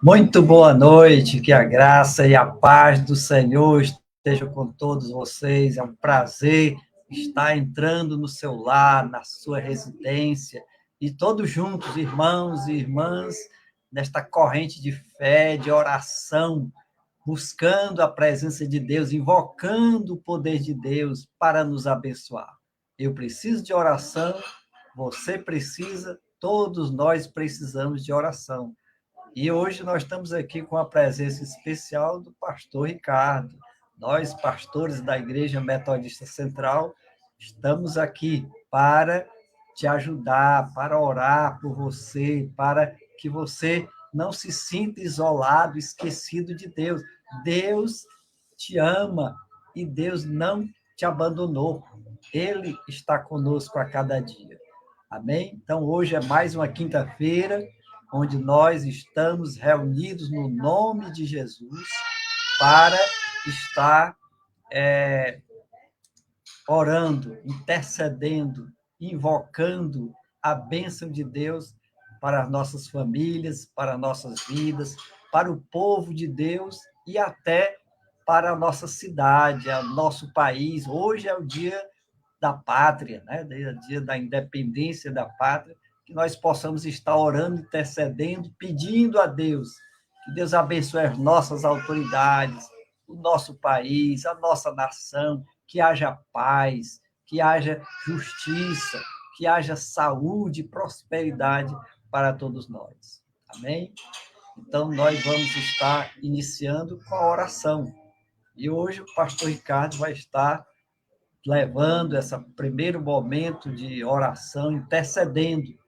Muito boa noite, que a graça e a paz do Senhor estejam com todos vocês. É um prazer estar entrando no seu lar, na sua residência, e todos juntos, irmãos e irmãs, nesta corrente de fé, de oração, buscando a presença de Deus, invocando o poder de Deus para nos abençoar. Eu preciso de oração, você precisa, todos nós precisamos de oração. E hoje nós estamos aqui com a presença especial do pastor Ricardo. Nós, pastores da Igreja Metodista Central, estamos aqui para te ajudar, para orar por você, para que você não se sinta isolado, esquecido de Deus. Deus te ama e Deus não te abandonou. Ele está conosco a cada dia. Amém? Então, hoje é mais uma quinta-feira, onde nós estamos reunidos no nome de Jesus para estar orando, intercedendo, invocando a bênção de Deus para as nossas famílias, para as nossas vidas, para o povo de Deus e até para a nossa cidade, o nosso país. Hoje é o dia da pátria, né? Dia da independência da pátria, que nós possamos estar orando, intercedendo, pedindo a Deus, que Deus abençoe as nossas autoridades, o nosso país, a nossa nação, que haja paz, que haja justiça, que haja saúde e prosperidade para todos nós. Amém? Então, nós vamos estar iniciando com a oração. E hoje o pastor Ricardo vai estar levando esse primeiro momento de oração, intercedendo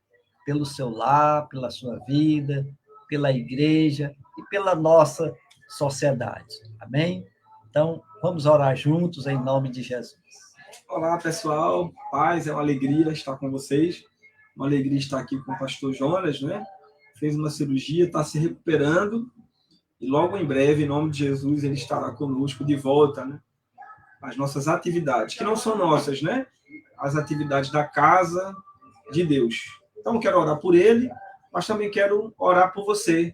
pelo seu lar, pela sua vida, pela igreja e pela nossa sociedade. Amém? Então, vamos orar juntos em nome de Jesus. Olá, pessoal. Paz, é uma alegria estar com vocês. Uma alegria estar aqui com o pastor Jonas, né? Fez uma cirurgia, está se recuperando e logo em breve, em nome de Jesus, ele estará conosco de volta, né? As nossas atividades, que não são nossas, né? As atividades da casa de Deus. Então, quero orar por ele, mas também quero orar por você.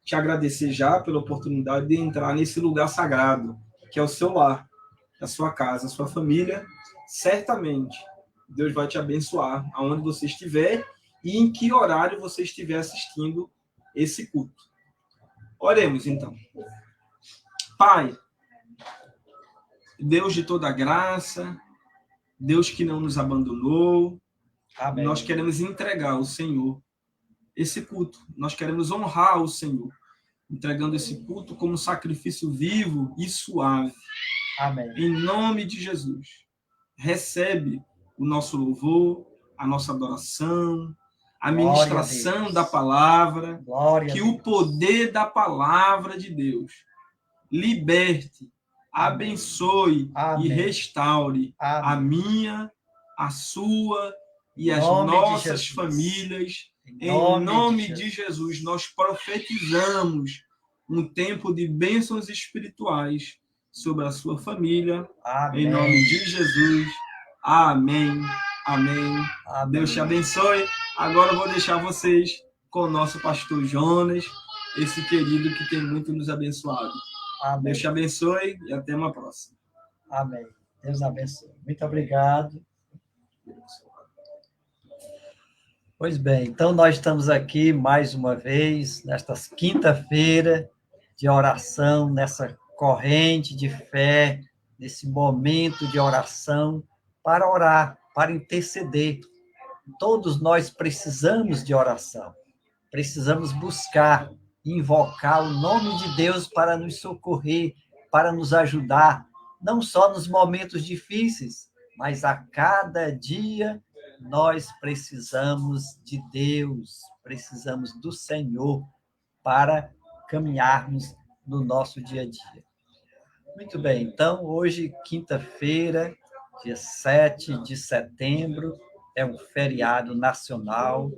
Te agradecer já pela oportunidade de entrar nesse lugar sagrado, que é o seu lar, a sua casa, a sua família. Certamente, Deus vai te abençoar aonde você estiver e em que horário você estiver assistindo esse culto. Oremos, então. Pai, Deus de toda graça, Deus que não nos abandonou, amém. Nós queremos entregar ao Senhor esse culto. Nós queremos honrar o Senhor, entregando esse culto como sacrifício vivo e suave. Amém. Em nome de Jesus, recebe o nosso louvor, a nossa adoração, a ministração da palavra, que o poder da palavra de Deus liberte, abençoe e restaure a minha, a sua e as nossas famílias. Em nome de Jesus, nós profetizamos um tempo de bênçãos espirituais sobre a sua família. Amém. Em nome de Jesus. Amém. Amém. Amém. Deus te abençoe. Agora eu vou deixar vocês com o nosso pastor Jonas, esse querido que tem muito nos abençoado. Amém. Deus te abençoe e até uma próxima. Amém. Deus abençoe. Muito obrigado. Pois bem, então nós estamos aqui mais uma vez, nesta quinta-feira de oração, nessa corrente de fé, nesse momento de oração, para orar, para interceder. Todos nós precisamos de oração, precisamos buscar, invocar o nome de Deus para nos socorrer, para nos ajudar, não só nos momentos difíceis, mas a cada dia nós precisamos de Deus, precisamos do Senhor para caminharmos no nosso dia a dia. Muito bem, então, hoje, quinta-feira, dia 7 de setembro, é um feriado nacional.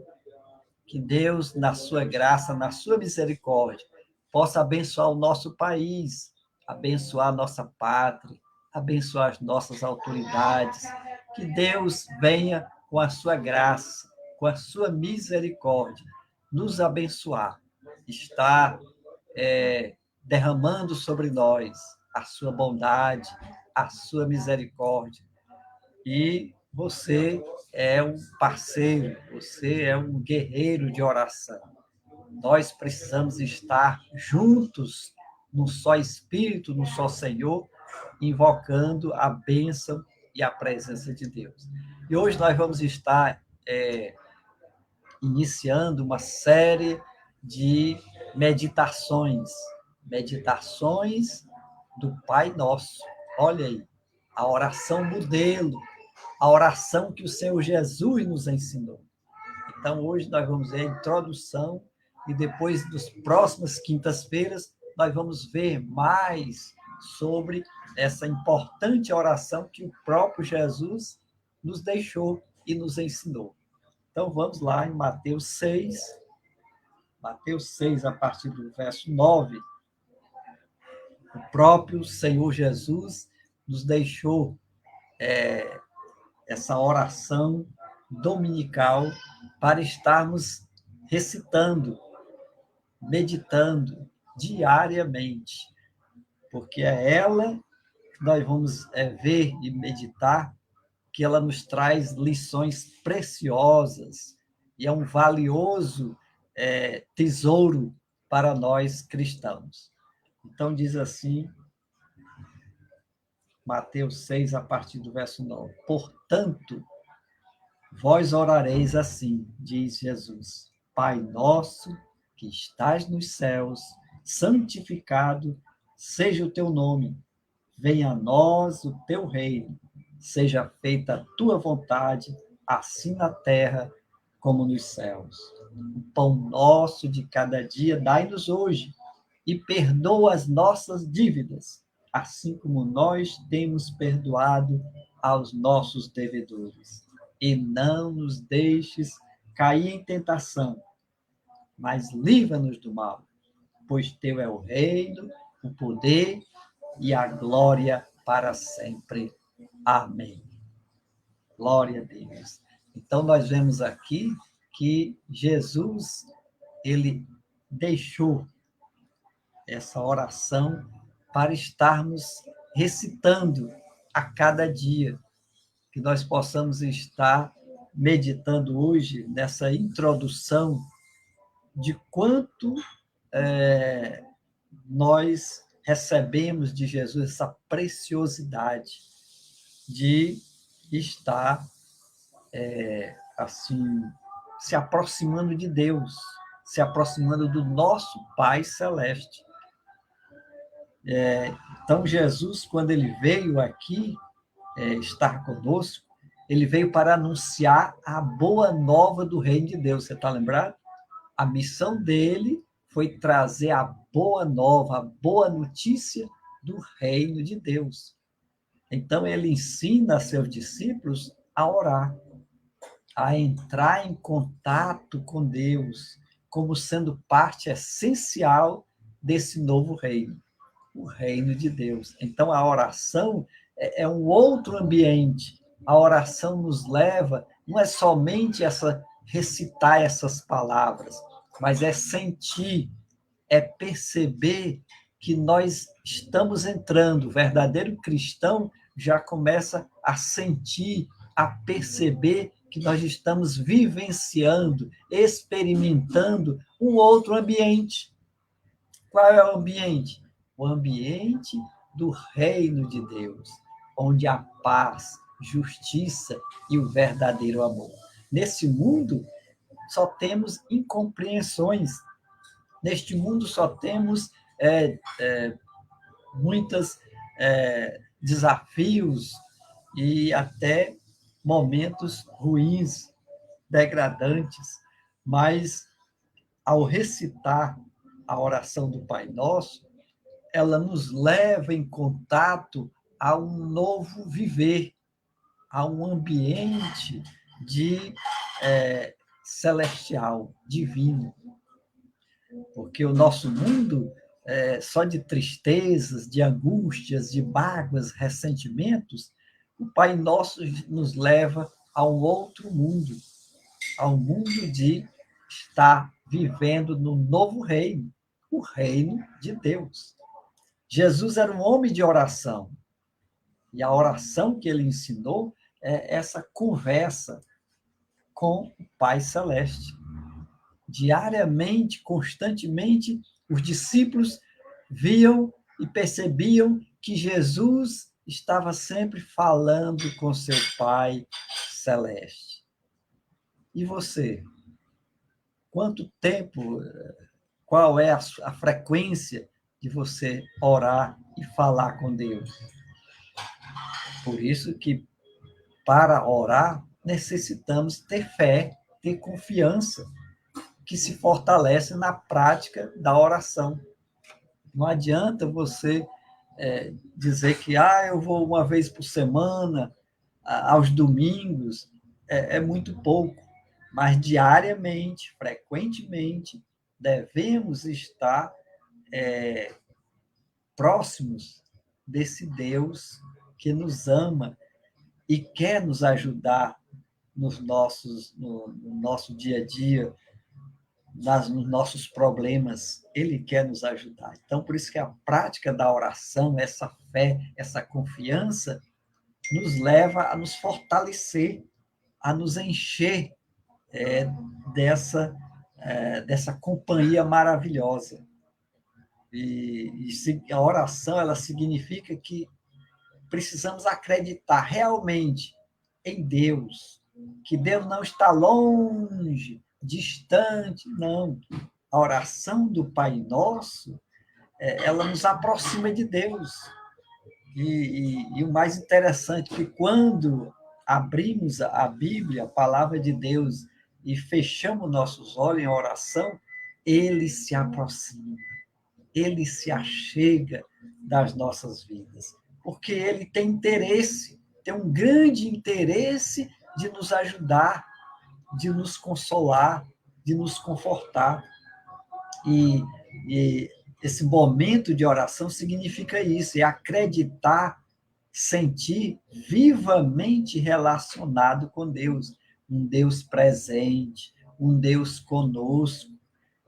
Que Deus, na sua graça, na sua misericórdia, possa abençoar o nosso país, abençoar a nossa pátria, abençoar as nossas autoridades. Que Deus venha com a sua graça, com a sua misericórdia, nos abençoar. Está derramando sobre nós a sua bondade, a sua misericórdia. E você é um parceiro, você é um guerreiro de oração. Nós precisamos estar juntos, num só Espírito, num só Senhor, invocando a bênção e a presença de Deus. E hoje nós vamos estar iniciando uma série de meditações do Pai Nosso. Olha aí, a oração modelo, a oração que o Senhor Jesus nos ensinou. Então, hoje nós vamos ver a introdução e depois, das próximas quintas-feiras, nós vamos ver mais sobre essa importante oração que o próprio Jesus nos deixou e nos ensinou. Então, vamos lá em Mateus 6, a partir do verso 9. O próprio Senhor Jesus nos deixou essa oração dominical para estarmos recitando, meditando diariamente, porque é ela que nós vamos ver e meditar, que ela nos traz lições preciosas e é um valioso tesouro para nós cristãos. Então, diz assim, Mateus 6, a partir do verso 9. Portanto, vós orareis assim, diz Jesus: Pai nosso, que estás nos céus, santificado seja o teu nome. Venha a nós o teu reino. Seja feita a tua vontade, assim na terra como nos céus. O pão nosso de cada dia dai-nos hoje, e perdoa as nossas dívidas, assim como nós temos perdoado aos nossos devedores. E não nos deixes cair em tentação, mas livra-nos do mal, pois teu é o reino, o poder e a glória para sempre. Amém. Glória a Deus. Então, nós vemos aqui que Jesus, ele deixou essa oração para estarmos recitando a cada dia, que nós possamos estar meditando hoje nessa introdução de quanto nós recebemos de Jesus essa preciosidade de estar assim se aproximando de Deus, se aproximando do nosso Pai Celeste. Então, Jesus, quando ele veio aqui estar conosco, ele veio para anunciar a boa nova do reino de Deus. Você está lembrado? A missão dele foi trazer a boa nova, a boa notícia do reino de Deus. Então, ele ensina a seus discípulos a orar, a entrar em contato com Deus, como sendo parte essencial desse novo reino, o reino de Deus. Então, a oração é um outro ambiente. A oração nos leva, não é somente recitar essas palavras, mas é sentir, é perceber que nós estamos entrando. O verdadeiro cristão já começa a sentir, a perceber que nós estamos vivenciando, experimentando um outro ambiente. Qual é o ambiente? O ambiente do reino de Deus, onde há paz, justiça e o verdadeiro amor. Nesse mundo, só temos incompreensões. Neste mundo, só temos muitos desafios e até momentos ruins, degradantes, mas ao recitar a oração do Pai Nosso, ela nos leva em contato a um novo viver, a um ambiente de celestial, divino. Porque o nosso mundo é só de tristezas, de angústias, de mágoas, ressentimentos. O Pai Nosso nos leva a um outro mundo, ao mundo de estar vivendo no novo reino, o reino de Deus. Jesus era um homem de oração, e a oração que ele ensinou é essa conversa com o Pai Celeste. Diariamente, constantemente, os discípulos viam e percebiam que Jesus estava sempre falando com seu Pai Celeste. E você? Quanto tempo, qual é a frequência de você orar e falar com Deus? Por isso que, para orar, necessitamos ter fé, ter confiança, que se fortalece na prática da oração. Não adianta você dizer que eu vou uma vez por semana, aos domingos, é muito pouco. Mas diariamente, frequentemente, devemos estar próximos desse Deus que nos ama e quer nos ajudar no nosso dia a dia, nos nossos problemas. Ele quer nos ajudar. Então, por isso que a prática da oração, essa fé, essa confiança, nos leva a nos fortalecer, a nos encher dessa companhia maravilhosa. E a oração, ela significa que precisamos acreditar realmente em Deus, que Deus não está longe, distante, não. A oração do Pai Nosso, ela nos aproxima de Deus. E o mais interessante é que quando abrimos a Bíblia, a palavra de Deus, e fechamos nossos olhos em oração, ele se aproxima, ele se achega das nossas vidas, porque ele tem interesse, tem um grande interesse de nos ajudar, de nos consolar, de nos confortar. E esse momento de oração significa isso, é acreditar, sentir vivamente relacionado com Deus, um Deus presente, um Deus conosco,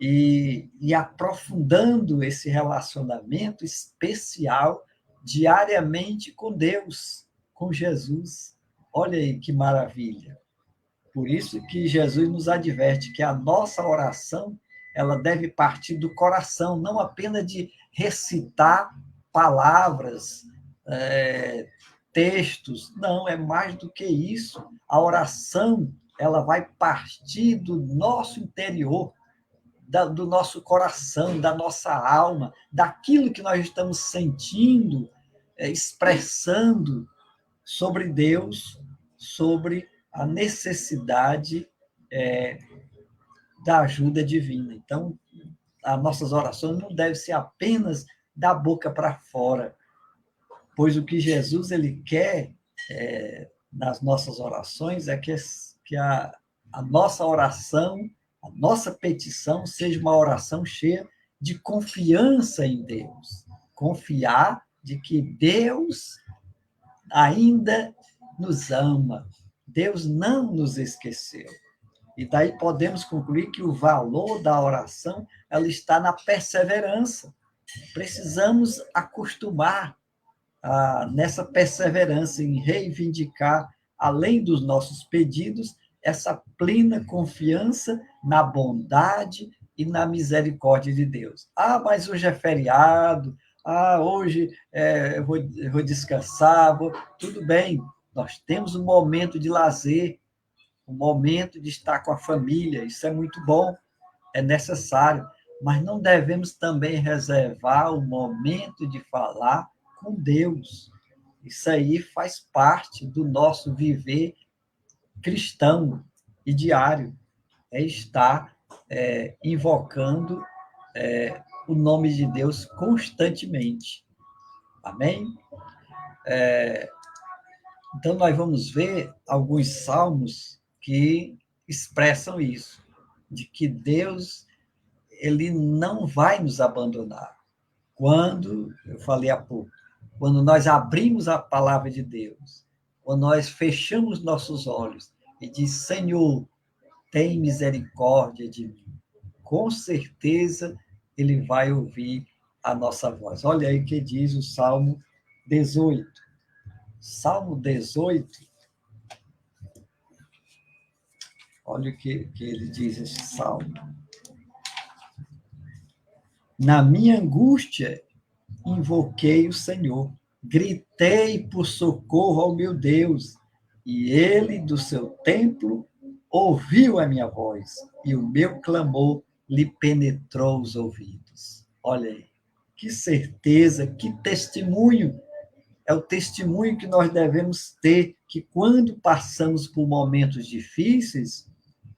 e aprofundando esse relacionamento especial diariamente com Deus, com Jesus. Olha aí que maravilha. Por isso que Jesus nos adverte que a nossa oração, ela deve partir do coração, não apenas de recitar palavras, textos. Não, é mais do que isso. A oração, ela vai partir do nosso interior, do nosso coração, da nossa alma, daquilo que nós estamos sentindo, expressando sobre Deus, sobre a necessidade da ajuda divina. Então, as nossas orações não devem ser apenas da boca para fora, pois o que Jesus ele quer nas nossas orações é que a nossa oração, a nossa petição seja uma oração cheia de confiança em Deus. Confiar de que Deus ainda nos ama. Deus não nos esqueceu. E daí podemos concluir que o valor da oração, ela está na perseverança. Precisamos acostumar nessa perseverança em reivindicar, além dos nossos pedidos, essa plena confiança na bondade e na misericórdia de Deus. Mas hoje é feriado, hoje eu vou descansar, tudo bem, nós temos um momento de lazer, um momento de estar com a família, isso é muito bom, é necessário, mas não devemos também reservar o momento de falar com Deus. Isso aí faz parte do nosso viver cristão e diário, é estar invocando o nome de Deus constantemente. Amém? Então, nós vamos ver alguns salmos que expressam isso, de que Deus, ele não vai nos abandonar. Quando, eu falei há pouco, quando nós abrimos a palavra de Deus, quando nós fechamos nossos olhos e diz, Senhor, tem misericórdia de mim, com certeza ele vai ouvir a nossa voz. Olha aí o que diz o Salmo 18. Salmo 18, olha o que ele diz, esse salmo. Na minha angústia, invoquei o Senhor, gritei por socorro ao meu Deus, e ele, do seu templo, ouviu a minha voz, e o meu clamor lhe penetrou os ouvidos. Olha aí, que certeza, que testemunho! É o testemunho que nós devemos ter, que quando passamos por momentos difíceis,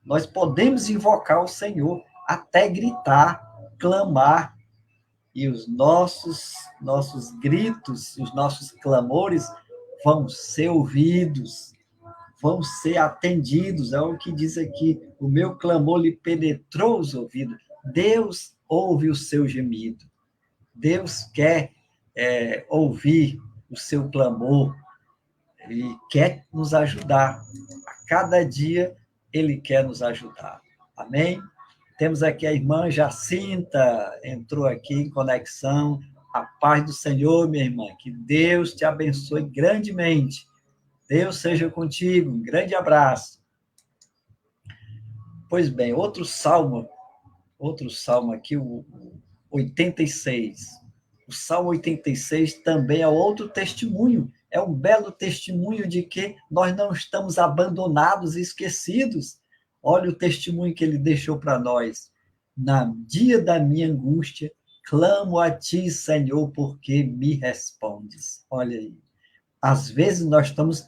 nós podemos invocar o Senhor, até gritar, clamar, e os nossos gritos, os nossos clamores vão ser ouvidos, vão ser atendidos. É o que diz aqui, o meu clamor lhe penetrou os ouvidos. Deus ouve o seu gemido. Deus quer ouvir o seu clamor e quer nos ajudar. A cada dia, ele quer nos ajudar. Amém? Temos aqui a irmã Jacinta, entrou aqui em conexão. A paz do Senhor, minha irmã. Que Deus te abençoe grandemente. Deus seja contigo. Um grande abraço. Pois bem, outro salmo aqui, o 86. O Salmo 86 também é outro testemunho. É um belo testemunho de que nós não estamos abandonados e esquecidos. Olha o testemunho que ele deixou para nós. No dia da minha angústia, clamo a ti, Senhor, porque me respondes. Olha aí. Às vezes nós estamos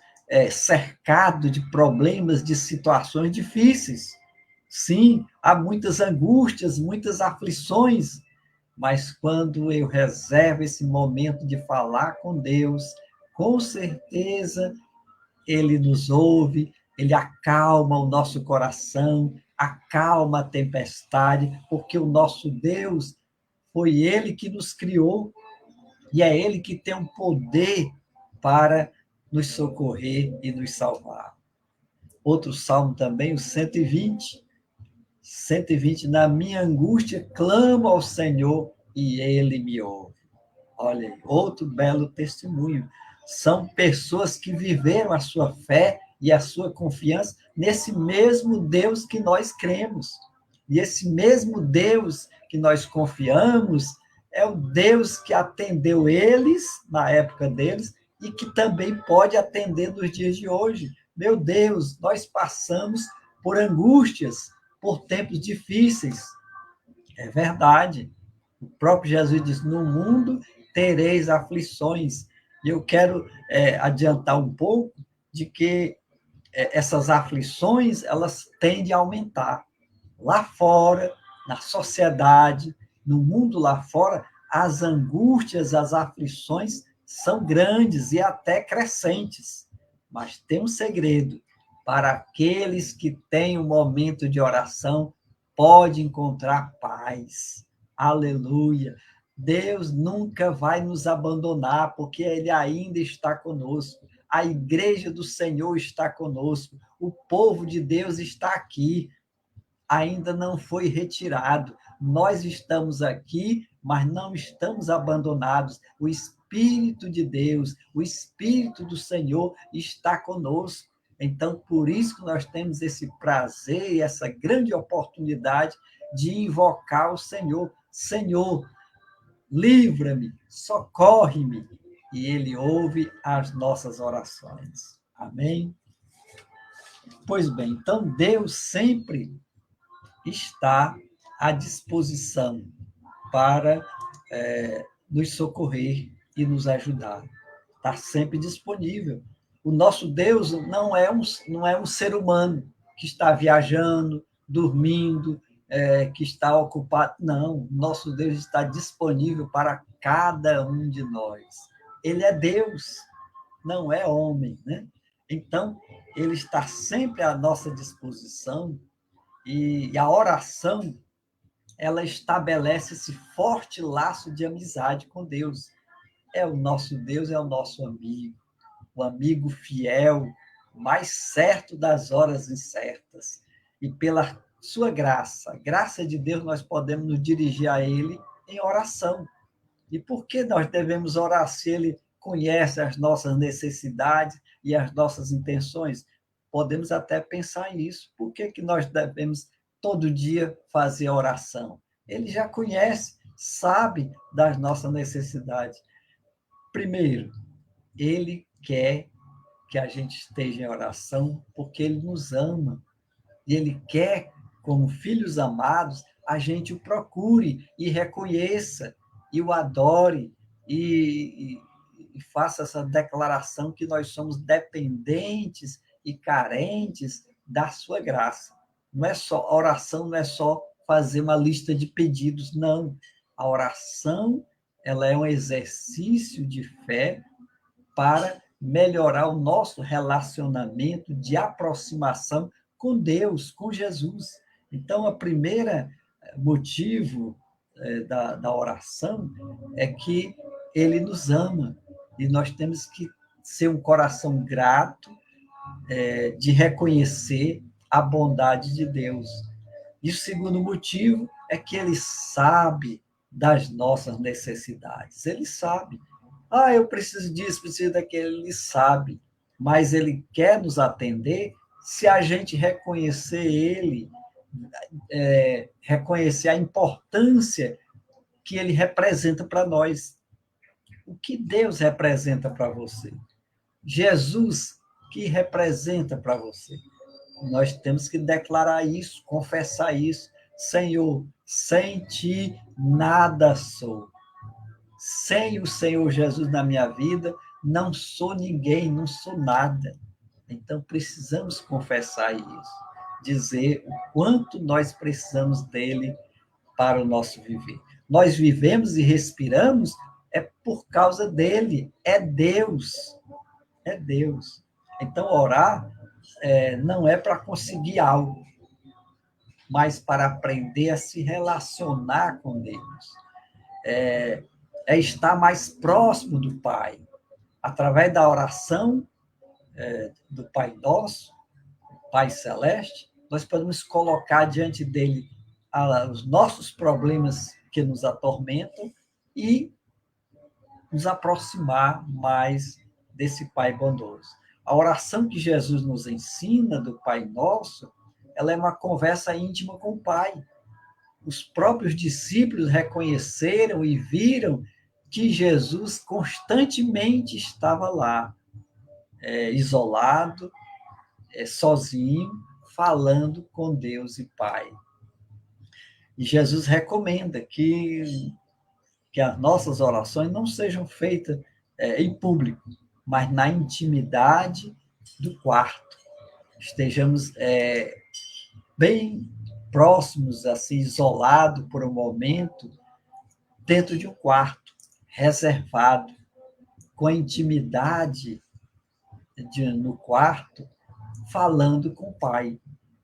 cercados de problemas, de situações difíceis. Sim, há muitas angústias, muitas aflições, mas quando eu reservo esse momento de falar com Deus, com certeza ele nos ouve, ele acalma o nosso coração, acalma a tempestade, porque o nosso Deus foi ele que nos criou e é ele que tem o poder para nos socorrer e nos salvar. Outro salmo também, o 120. 120, na minha angústia, clamo ao Senhor e ele me ouve. Olha aí, outro belo testemunho. São pessoas que viveram a sua fé e a sua confiança nesse mesmo Deus que nós cremos. E esse mesmo Deus que nós confiamos é o Deus que atendeu eles na época deles e que também pode atender nos dias de hoje. Meu Deus, nós passamos por angústias, por tempos difíceis. É verdade. O próprio Jesus disse, no mundo tereis aflições. E eu quero adiantar um pouco de que essas aflições, elas tendem a aumentar. Lá fora, na sociedade, no mundo lá fora, as angústias, as aflições são grandes e até crescentes. Mas tem um segredo. Para aqueles que têm um momento de oração, pode encontrar paz. Aleluia. Deus nunca vai nos abandonar, porque Ele ainda está conosco. A igreja do Senhor está conosco. O povo de Deus está aqui. Ainda não foi retirado. Nós estamos aqui, mas não estamos abandonados. O Espírito de Deus, o Espírito do Senhor está conosco. Então, por isso que nós temos esse prazer e essa grande oportunidade de invocar o Senhor. Senhor, livra-me, socorre-me. E Ele ouve as nossas orações. Amém? Pois bem, então Deus sempre está à disposição para nos socorrer e nos ajudar. Está sempre disponível. O nosso Deus não é um ser humano que está viajando, dormindo, que está ocupado. Não, nosso Deus está disponível para cada um de nós. Ele é Deus, não é homem, né? Então, ele está sempre à nossa disposição e a oração, ela estabelece esse forte laço de amizade com Deus. É o nosso Deus, é o nosso amigo, o amigo fiel, mais certo das horas incertas. E pela sua graça, a graça de Deus, nós podemos nos dirigir a ele em oração. E por que nós devemos orar se ele conhece as nossas necessidades e as nossas intenções? Podemos até pensar nisso. Por que nós devemos todo dia fazer oração? Ele já conhece, sabe das nossas necessidades. Primeiro, ele quer que a gente esteja em oração porque ele nos ama. E ele quer, como filhos amados, a gente o procure e reconheça, e o adore, e faça essa declaração que nós somos dependentes e carentes da sua graça. Não é só, a oração não é só fazer uma lista de pedidos, não. A oração, ela é um exercício de fé para melhorar o nosso relacionamento de aproximação com Deus, com Jesus. Então, o primeiro motivo da oração é que ele nos ama e nós temos que ser um coração grato, de reconhecer a bondade de Deus. E o segundo motivo é que ele sabe das nossas necessidades. Ele sabe. Eu preciso disso, preciso daquilo. Ele sabe. Mas ele quer nos atender se a gente reconhecer ele, reconhecer a importância que ele representa para nós. O que Deus representa para você? Jesus, que representa para você? Nós temos que declarar isso, confessar isso. Senhor, sem ti nada sou. Sem o Senhor Jesus na minha vida, não sou ninguém, não sou nada. Então, precisamos confessar isso, dizer o quanto nós precisamos dele para o nosso viver. Nós vivemos e respiramos por causa dele, é Deus. É Deus. Então, orar não é para conseguir algo, mas para aprender a se relacionar com Deus. É estar mais próximo do Pai. Através da oração do Pai Nosso, Pai Celeste, nós podemos colocar diante dele os nossos problemas que nos atormentam e nos aproximar mais desse Pai bondoso. A oração que Jesus nos ensina do Pai Nosso, ela é uma conversa íntima com o Pai. Os próprios discípulos reconheceram e viram que Jesus constantemente estava lá, isolado, sozinho, falando com Deus e Pai. E Jesus recomenda que as nossas orações não sejam feitas em público, mas na intimidade do quarto. Estejamos bem próximos, assim, isolados por um momento, dentro de um quarto, reservado, com intimidade no quarto, falando com o Pai,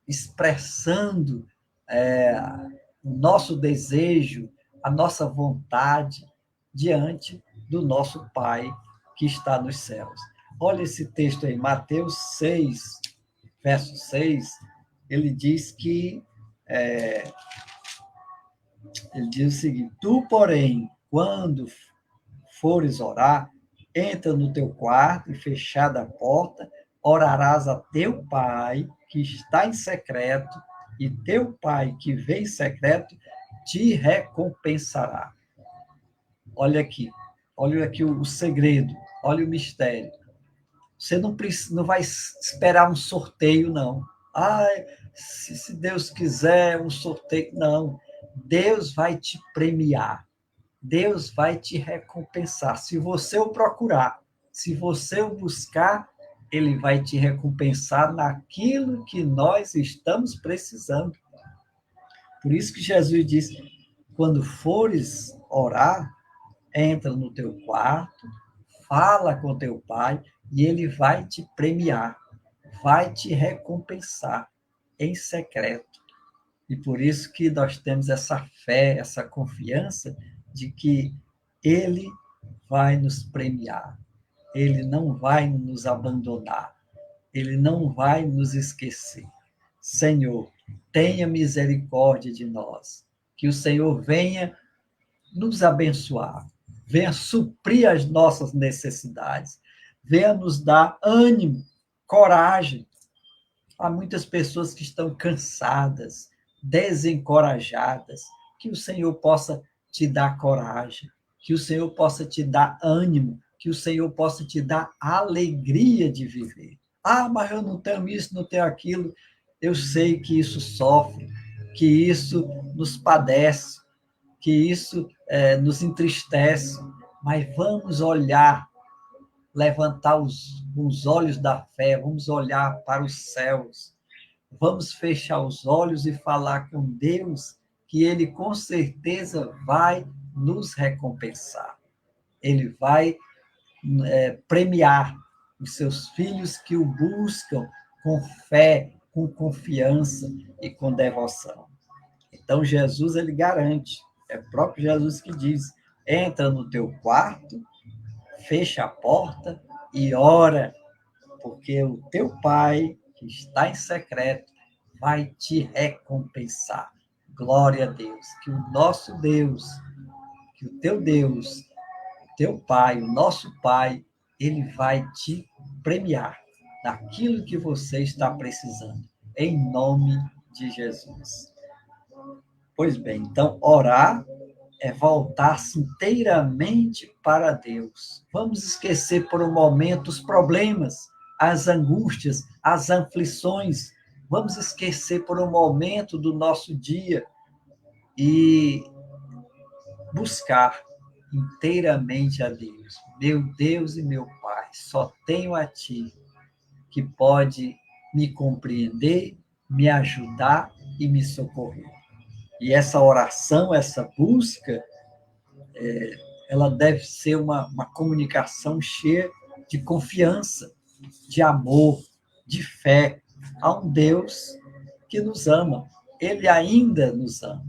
expressando o nosso desejo, a nossa vontade diante do nosso Pai que está nos céus. Olha esse texto aí, Mateus 6, verso 6, ele diz que ele diz o seguinte: tu, porém, quando fores orar, entra no teu quarto e, fechada a porta, orarás a teu Pai que está em secreto, e teu Pai que vê em secreto te recompensará. Olha aqui o segredo, olha o mistério. Você não vai esperar um sorteio, não. Se Deus quiser um sorteio, não. Deus vai te premiar. Deus vai te recompensar. Se você o procurar, se você o buscar, Ele vai te recompensar naquilo que nós estamos precisando. Por isso que Jesus disse, quando fores orar, entra no teu quarto, fala com teu pai e ele vai te premiar, vai te recompensar em secreto. E por isso que nós temos essa fé, essa confiança de que ele vai nos premiar, ele não vai nos abandonar, ele não vai nos esquecer. Senhor, tenha misericórdia de nós, que o Senhor venha nos abençoar, venha suprir as nossas necessidades, venha nos dar ânimo, coragem. Há muitas pessoas que estão cansadas, desencorajadas, que o Senhor possa te dar coragem, que o Senhor possa te dar ânimo, que o Senhor possa te dar alegria de viver. Ah, mas eu não tenho isso, não tenho aquilo. Eu sei que isso sofre, que isso nos padece, que isso nos entristece, mas vamos olhar, levantar os olhos da fé, vamos olhar para os céus, vamos fechar os olhos e falar com Deus, que Ele com certeza vai nos recompensar. Ele vai premiar os seus filhos que o buscam com fé, com confiança e com devoção. Então, Jesus, ele garante, é o próprio Jesus que diz, entra no teu quarto, fecha a porta e ora, porque o teu Pai, que está em secreto, vai te recompensar. Glória a Deus. Que o nosso Deus, que o teu Deus, o teu Pai, o nosso Pai, ele vai te premiar naquilo que você está precisando, em nome de Jesus. Pois bem, então, orar é voltar-se inteiramente para Deus. Vamos esquecer por um momento os problemas, as angústias, as aflições. Vamos esquecer por um momento do nosso dia e buscar inteiramente a Deus. Meu Deus e meu Pai, só tenho a Ti que pode me compreender, me ajudar e me socorrer. E essa oração, essa busca, ela deve ser uma comunicação cheia de confiança, de amor, de fé a um Deus que nos ama. Ele ainda nos ama.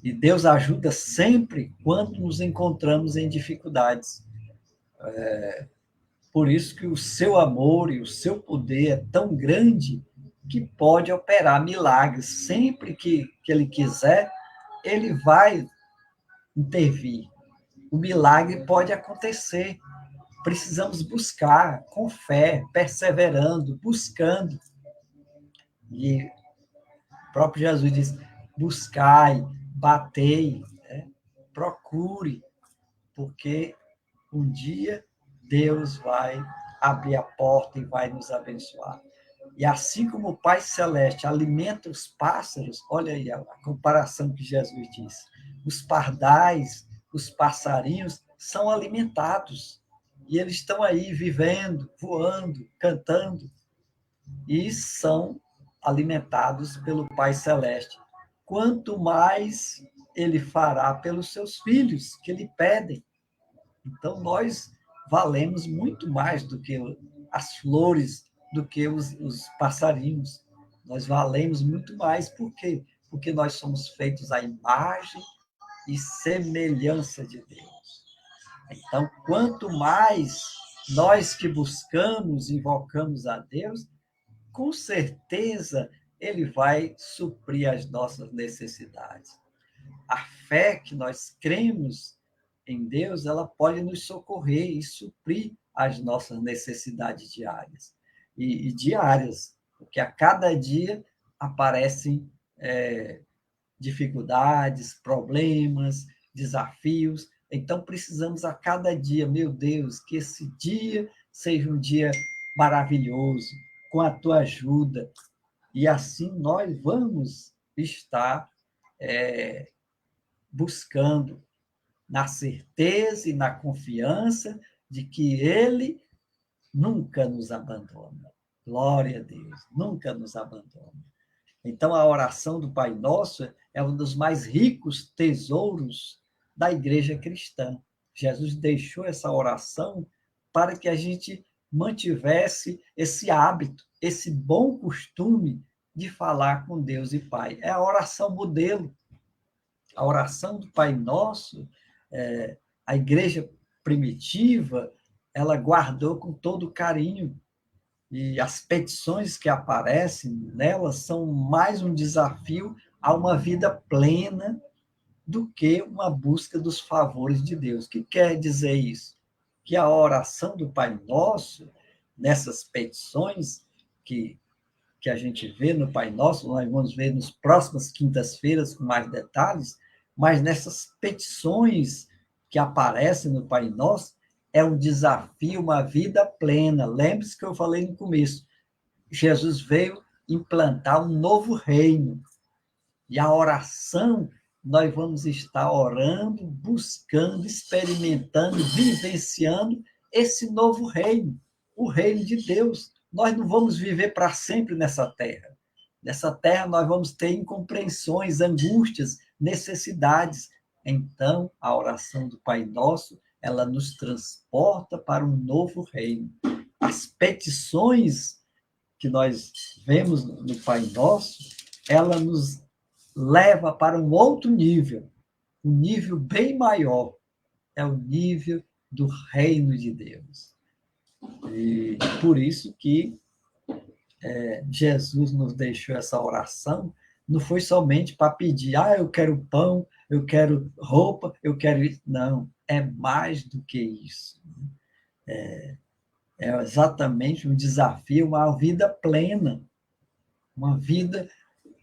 E Deus ajuda sempre quando nos encontramos em dificuldades. Por isso que o seu amor e o seu poder é tão grande que pode operar milagres. Sempre que ele quiser, ele vai intervir. O milagre pode acontecer. Precisamos buscar com fé, perseverando, buscando. E o próprio Jesus diz, buscai, batei, né? Procure, porque um dia Deus vai abrir a porta e vai nos abençoar. E assim como o Pai Celeste alimenta os pássaros, olha aí a comparação que Jesus diz, os pardais, os passarinhos são alimentados. E eles estão aí vivendo, voando, cantando, e são alimentados pelo Pai Celeste. Quanto mais ele fará pelos seus filhos, que lhe pedem. Então, nós valemos muito mais do que as flores, do que os passarinhos. Nós valemos muito mais. Por quê? Porque nós somos feitos à imagem e semelhança de Deus. Então, quanto mais nós que buscamos, invocamos a Deus, com certeza ele vai suprir as nossas necessidades. A fé que nós cremos em Deus, ela pode nos socorrer e suprir as nossas necessidades diárias. E diárias, porque a cada dia aparecem dificuldades, problemas, desafios. Então, precisamos a cada dia, meu Deus, que esse dia seja um dia maravilhoso, com a tua ajuda. E assim nós vamos estar buscando na certeza e na confiança de que Ele nunca nos abandona. Glória a Deus, nunca nos abandona. Então, a oração do Pai Nosso é um dos mais ricos tesouros da igreja cristã. Jesus deixou essa oração para que a gente mantivesse esse hábito, esse bom costume de falar com Deus e Pai. É a oração modelo. A oração do Pai Nosso, a igreja primitiva, ela guardou com todo carinho. E as petições que aparecem nelas são mais um desafio a uma vida plena do que uma busca dos favores de Deus. O que quer dizer isso? Que a oração do Pai Nosso, nessas petições que a gente vê no Pai Nosso, nós vamos ver nas próximas quintas-feiras com mais detalhes, mas nessas petições que aparecem no Pai Nosso, é um desafio, uma vida plena. Lembre-se que eu falei no começo, Jesus veio implantar um novo reino. E a oração, nós vamos estar orando, buscando, experimentando, vivenciando esse novo reino, o reino de Deus. Nós não vamos viver para sempre nessa terra. Nessa terra nós vamos ter incompreensões, angústias, necessidades. Então, a oração do Pai Nosso, ela nos transporta para um novo reino. As petições que nós vemos no Pai Nosso, ela nos leva para um outro nível, um nível bem maior, é o nível do reino de Deus. E por isso que Jesus nos deixou essa oração, não foi somente para pedir, eu quero pão, eu quero roupa, eu quero isso. Não, é mais do que isso. É exatamente um desafio, uma vida plena, uma vida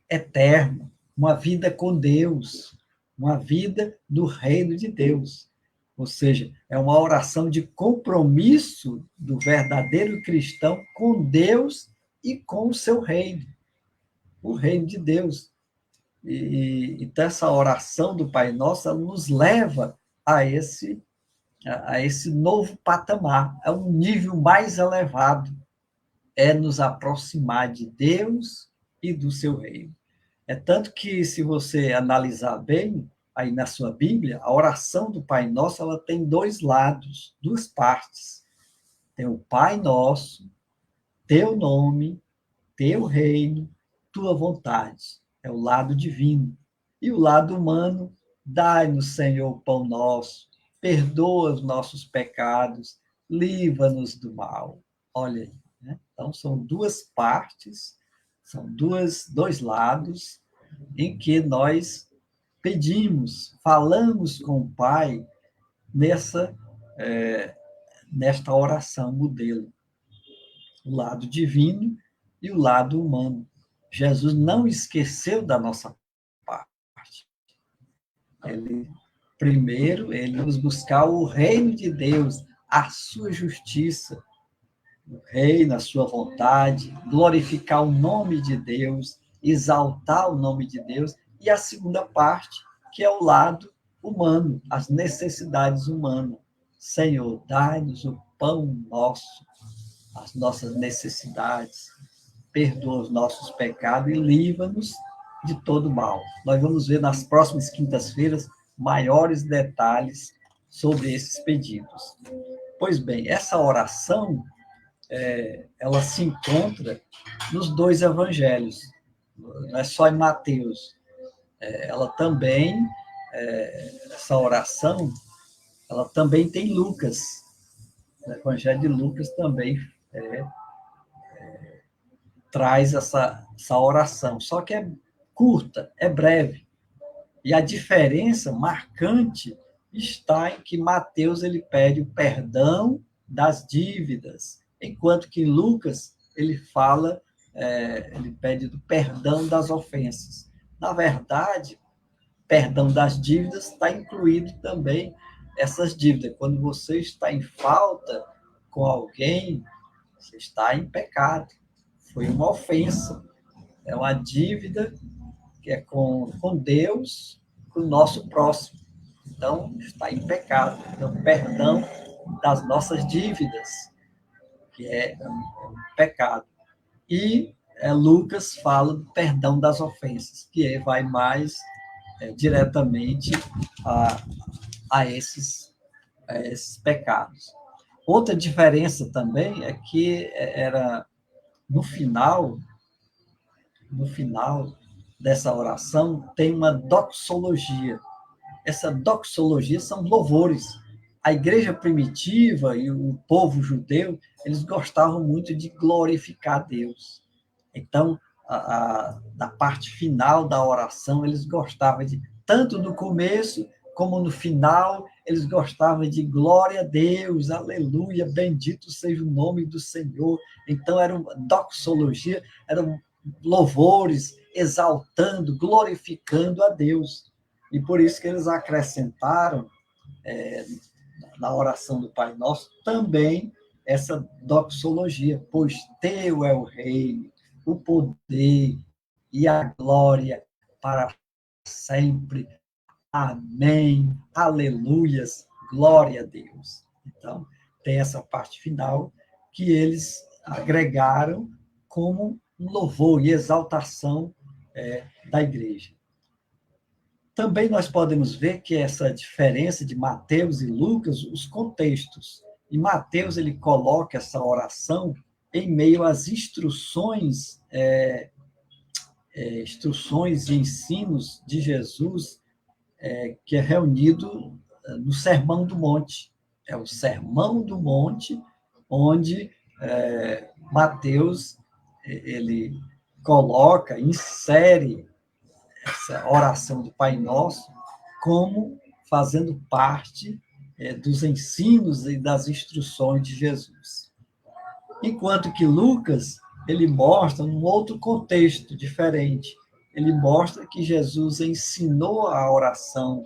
eterna, uma vida com Deus, uma vida do reino de Deus. Ou seja, é uma oração de compromisso do verdadeiro cristão com Deus e com o seu reino, o reino de Deus. Então, essa oração do Pai Nosso, ela nos leva a esse novo patamar, a um nível mais elevado, é nos aproximar de Deus e do seu reino. É tanto que, se você analisar bem, aí na sua Bíblia, a oração do Pai Nosso, ela tem dois lados, duas partes. Tem o Pai Nosso, teu nome, teu reino, tua vontade. É o lado divino. E o lado humano, dai-nos, Senhor, o pão nosso, perdoa os nossos pecados, livra-nos do mal. Olha aí, né? Então, são duas partes, são dois lados em que nós pedimos, falamos com o Pai nesta oração modelo. O lado divino e o lado humano. Jesus não esqueceu da nossa parte. Primeiro, ele nos buscar o reino de Deus, a sua justiça, o reino, a sua vontade, glorificar o nome de Deus, exaltar o nome de Deus, e a segunda parte, que é o lado humano, as necessidades humanas. Senhor, dai-nos o pão nosso, as nossas necessidades, perdoa os nossos pecados e livra-nos de todo mal. Nós vamos ver nas próximas quintas-feiras maiores detalhes sobre esses pedidos. Pois bem, essa oração, ela se encontra nos dois evangelhos, não é só em Mateus. Ela também, essa oração, ela também tem Lucas. O evangelho de Lucas também traz essa oração, só que é curta, é breve. E a diferença marcante está em que Mateus ele pede o perdão das dívidas, enquanto que Lucas ele fala, ele pede o perdão das ofensas. Na verdade, perdão das dívidas está incluído também essas dívidas. Quando você está em falta com alguém, você está em pecado. Foi uma ofensa. É uma dívida que é com Deus, com o nosso próximo. Então, está em pecado. Então, perdão das nossas dívidas. que é um pecado. E Lucas fala do perdão das ofensas, que vai mais diretamente a esses pecados. Outra diferença também é que era no final dessa oração tem uma doxologia. Essa doxologia são louvores. A igreja primitiva e o povo judeu, eles gostavam muito de glorificar Deus. Então, da parte final da oração, eles gostavam de, tanto no começo como no final, eles gostavam de glória a Deus, aleluia, bendito seja o nome do Senhor. Então, era uma doxologia, eram louvores, exaltando, glorificando a Deus. E por isso que eles acrescentaram, na oração do Pai Nosso, também essa doxologia, pois teu é o reino, o poder e a glória para sempre. Amém. Aleluias. Glória a Deus. Então, tem essa parte final que eles agregaram como um louvor e exaltação da igreja. Também nós podemos ver que essa diferença de Mateus e Lucas, os contextos. E Mateus, ele coloca essa oração em meio às instruções e ensinos de Jesus, que é reunido no Sermão do Monte. É o Sermão do Monte, onde Mateus ele coloca, insere essa oração do Pai Nosso como fazendo parte dos ensinos e das instruções de Jesus. Enquanto que Lucas, ele mostra um outro contexto diferente. Ele mostra que Jesus ensinou a oração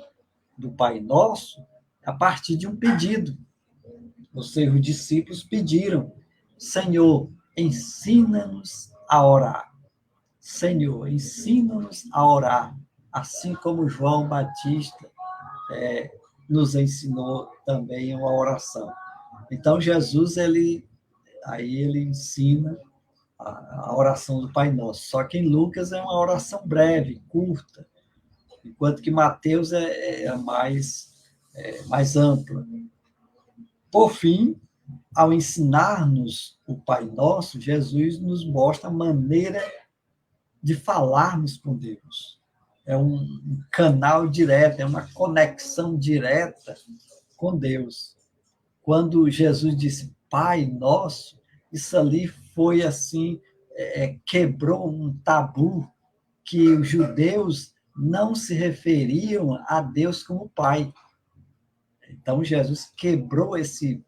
do Pai Nosso a partir de um pedido. Ou seja, os discípulos pediram: Senhor, ensina-nos a orar. Senhor, ensina-nos a orar, assim como João Batista nos ensinou também uma oração. Então, Jesus, ele ensina a oração do Pai Nosso. Só que em Lucas é uma oração breve, curta, enquanto que Mateus é mais ampla. Por fim, ao ensinar-nos o Pai Nosso, Jesus nos mostra a maneira de falarmos com Deus. É um canal direto, é uma conexão direta com Deus. Quando Jesus disse Pai Nosso, isso ali foi assim, quebrou um tabu que os judeus não se referiam a Deus como Pai. Então, Jesus quebrou esse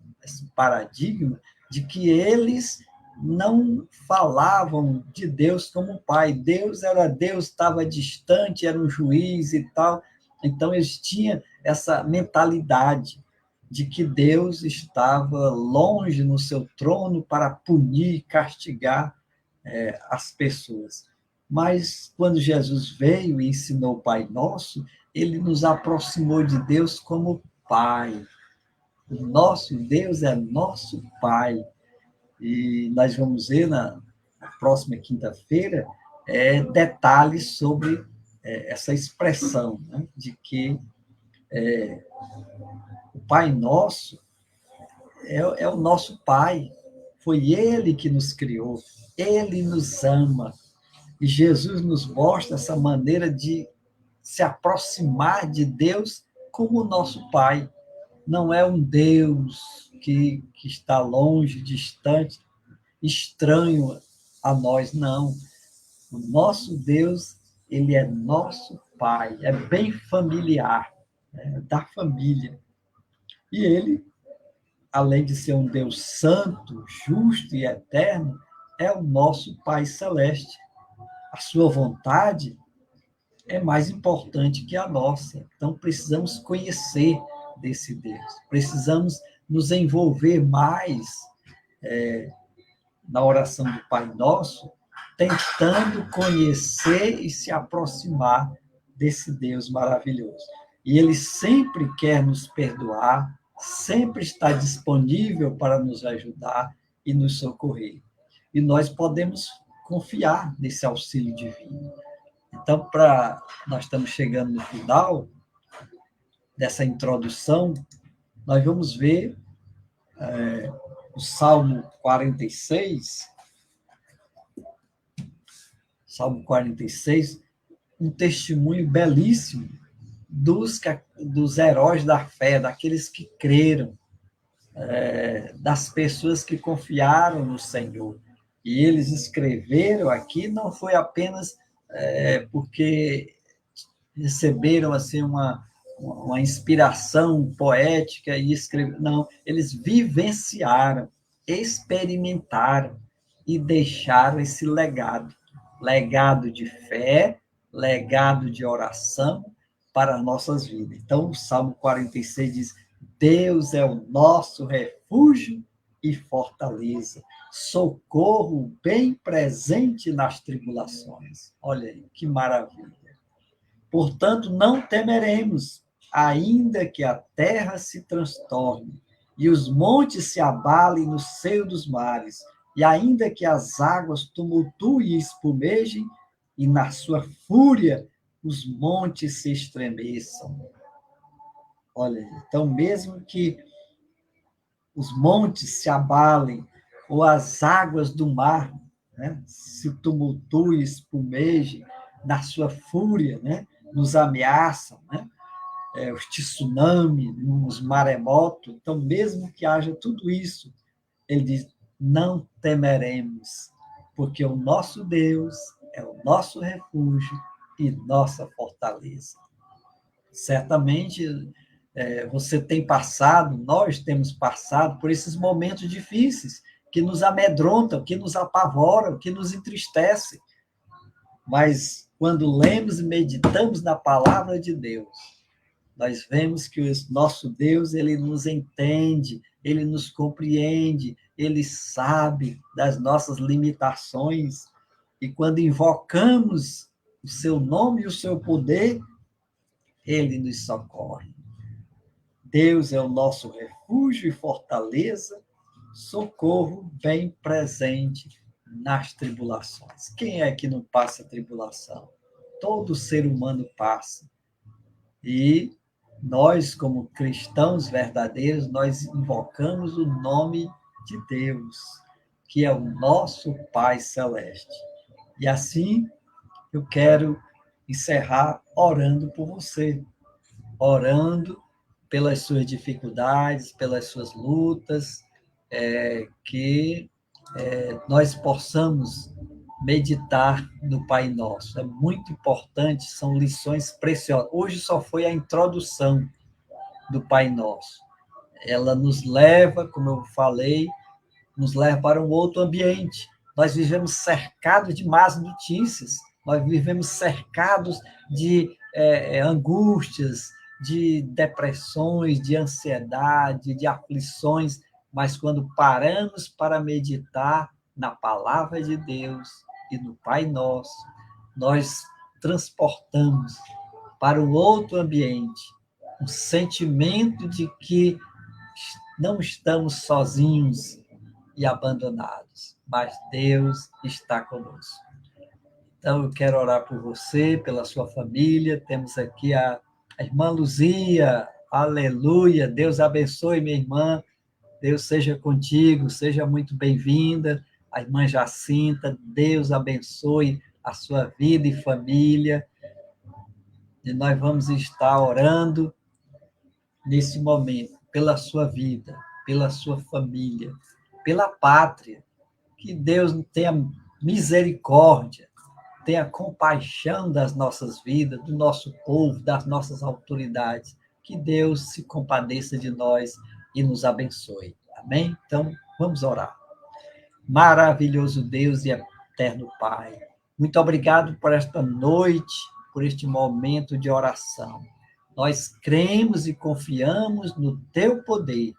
paradigma de que eles não falavam de Deus como Pai. Deus era Deus, estava distante, era um juiz e tal. Então, eles tinham essa mentalidade de que Deus estava longe no seu trono para punir, castigar as pessoas. Mas, quando Jesus veio e ensinou o Pai Nosso, ele nos aproximou de Deus como Pai. O nosso Deus é nosso Pai. E nós vamos ver na próxima quinta-feira detalhes sobre essa expressão, né, de que o Pai Nosso é o nosso Pai. Foi Ele que nos criou, Ele nos ama. E Jesus nos mostra essa maneira de se aproximar de Deus como o nosso Pai. Não é um Deus que está longe, distante, estranho a nós, não. O nosso Deus, ele é nosso Pai, é bem familiar, da família. E ele, além de ser um Deus santo, justo e eterno, é o nosso Pai celeste. A sua vontade é mais importante que a nossa. Então, precisamos conhecer desse Deus. Precisamos nos envolver mais na oração do Pai Nosso, tentando conhecer e se aproximar desse Deus maravilhoso. E Ele sempre quer nos perdoar, sempre está disponível para nos ajudar e nos socorrer. E nós podemos confiar nesse auxílio divino. Então, nós estamos chegando no final dessa introdução, nós vamos ver o Salmo 46, Salmo 46, um testemunho belíssimo dos heróis da fé, daqueles que creram, das pessoas que confiaram no Senhor. E eles escreveram aqui, não foi apenas porque receberam assim uma inspiração poética e escreveram, não, eles vivenciaram, experimentaram e deixaram esse legado de fé, legado de oração para as nossas vidas. Então, o Salmo 46 diz: Deus é o nosso refúgio e fortaleza, socorro bem presente nas tribulações. Olha aí, que maravilha. Portanto, não temeremos, ainda que a terra se transtorne e os montes se abalem no seio dos mares, e ainda que as águas tumultuem e espumejem, e na sua fúria os montes se estremeçam. Olha, então mesmo que os montes se abalem, ou as águas do mar, né, se tumultuem e espumejem, na sua fúria, né, nos ameaçam, né, os tsunamis, os maremotos, então mesmo que haja tudo isso, ele diz, não temeremos, porque o nosso Deus é o nosso refúgio e nossa fortaleza. Certamente você tem passado, nós temos passado por esses momentos difíceis, que nos amedrontam, que nos apavoram, que nos entristecem. Mas quando lemos e meditamos na palavra de Deus, nós vemos que o nosso Deus, ele nos entende, ele nos compreende, ele sabe das nossas limitações, e quando invocamos o seu nome e o seu poder, ele nos socorre. Deus é o nosso refúgio e fortaleza, socorro bem presente nas tribulações. Quem é que não passa tribulação? Todo ser humano passa. E nós, como cristãos verdadeiros, nós invocamos o nome de Deus, que é o nosso Pai Celeste. E assim, eu quero encerrar orando por você, orando pelas suas dificuldades, pelas suas lutas, que nós possamos meditar no Pai Nosso. É muito importante, são lições preciosas. Hoje só foi a introdução do Pai Nosso. Ela nos leva, como eu falei, nos leva para um outro ambiente. Nós vivemos cercados de más notícias, nós vivemos cercados de angústias, de depressões, de ansiedade, de aflições, mas quando paramos para meditar na palavra de Deus e no Pai Nosso, nós transportamos para um outro ambiente um sentimento de que não estamos sozinhos e abandonados, mas Deus está conosco. Então, eu quero orar por você, pela sua família. Temos aqui a irmã Luzia, aleluia. Deus abençoe, minha irmã. Deus seja contigo, seja muito bem-vinda. A irmã Jacinta, Deus abençoe a sua vida e família. E nós vamos estar orando nesse momento pela sua vida, pela sua família, pela pátria. Que Deus tenha misericórdia, tenha compaixão das nossas vidas, do nosso povo, das nossas autoridades. Que Deus se compadeça de nós e nos abençoe. Amém? Então, vamos orar. Maravilhoso Deus e eterno Pai, muito obrigado por esta noite, por este momento de oração. Nós cremos e confiamos no teu poder,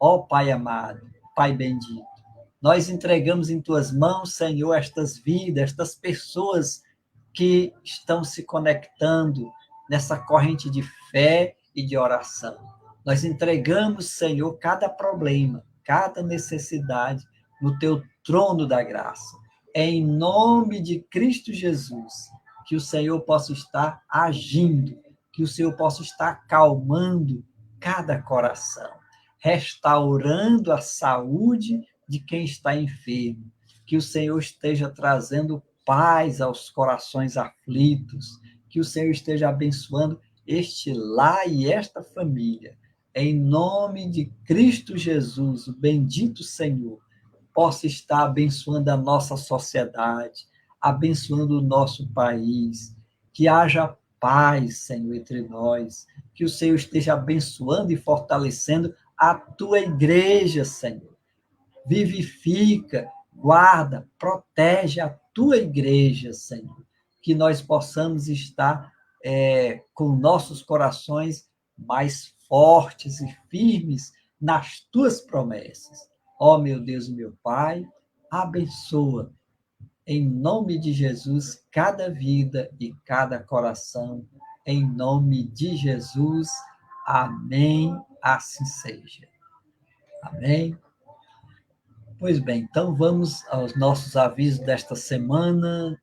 ó Pai amado, Pai bendito. Nós entregamos em tuas mãos, Senhor, estas vidas, estas pessoas que estão se conectando nessa corrente de fé e de oração. Nós entregamos, Senhor, cada problema, cada necessidade, no teu trono da graça. Em nome de Cristo Jesus, que o Senhor possa estar agindo, que o Senhor possa estar acalmando cada coração, restaurando a saúde de quem está enfermo, que o Senhor esteja trazendo paz aos corações aflitos, que o Senhor esteja abençoando este lar e esta família. Em nome de Cristo Jesus, o bendito Senhor, possa estar abençoando a nossa sociedade, abençoando o nosso país, que haja paz, Senhor, entre nós, que o Senhor esteja abençoando e fortalecendo a tua igreja, Senhor. Vivifica, guarda, protege a tua igreja, Senhor, que nós possamos estar com nossos corações mais fortes e firmes nas tuas promessas. Ó meu Deus e meu Pai, abençoa, em nome de Jesus, cada vida e cada coração, em nome de Jesus, amém, assim seja. Amém. Pois bem, então vamos aos nossos avisos desta semana.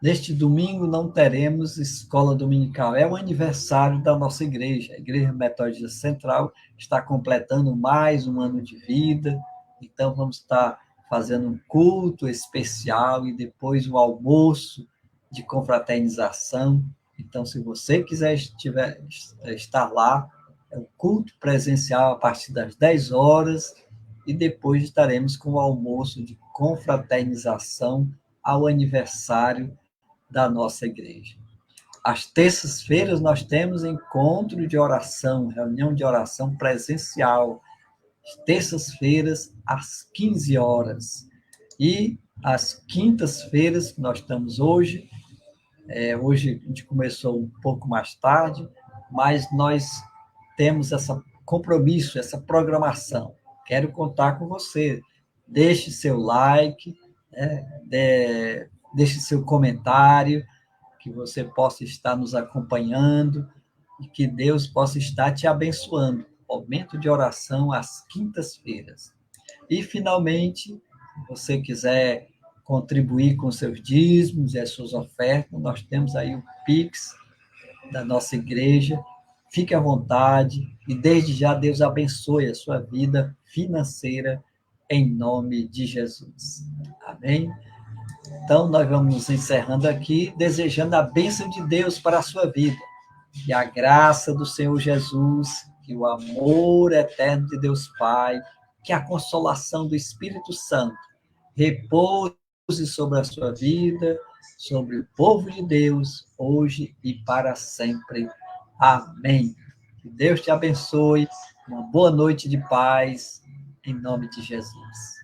Neste domingo não teremos escola dominical, é o aniversário da nossa igreja. A Igreja Metodista Central está completando mais um ano de vida, então vamos estar fazendo um culto especial e depois o almoço de confraternização. Então, se você quiser estar lá, é um culto presencial a partir das 10 horas e depois estaremos com o almoço de confraternização ao aniversário da nossa igreja. Às terças-feiras nós temos encontro de oração, reunião de oração presencial, às terças-feiras às 15 horas. E às quintas-feiras, nós estamos hoje, hoje a gente começou um pouco mais tarde, mas nós temos esse compromisso, essa programação. Quero contar com você. Deixe seu like, deixe seu comentário, que você possa estar nos acompanhando e que Deus possa estar te abençoando. Momento de oração às quintas-feiras. E, finalmente, se você quiser contribuir com seus dízimos e as suas ofertas, nós temos aí o Pix da nossa igreja. Fique à vontade e, desde já, Deus abençoe a sua vida financeira em nome de Jesus. Amém? Então, nós vamos encerrando aqui, desejando a bênção de Deus para a sua vida. Que a graça do Senhor Jesus, que o amor eterno de Deus Pai, que a consolação do Espírito Santo repouse sobre a sua vida, sobre o povo de Deus, hoje e para sempre. Amém. Que Deus te abençoe. Uma boa noite de paz, em nome de Jesus.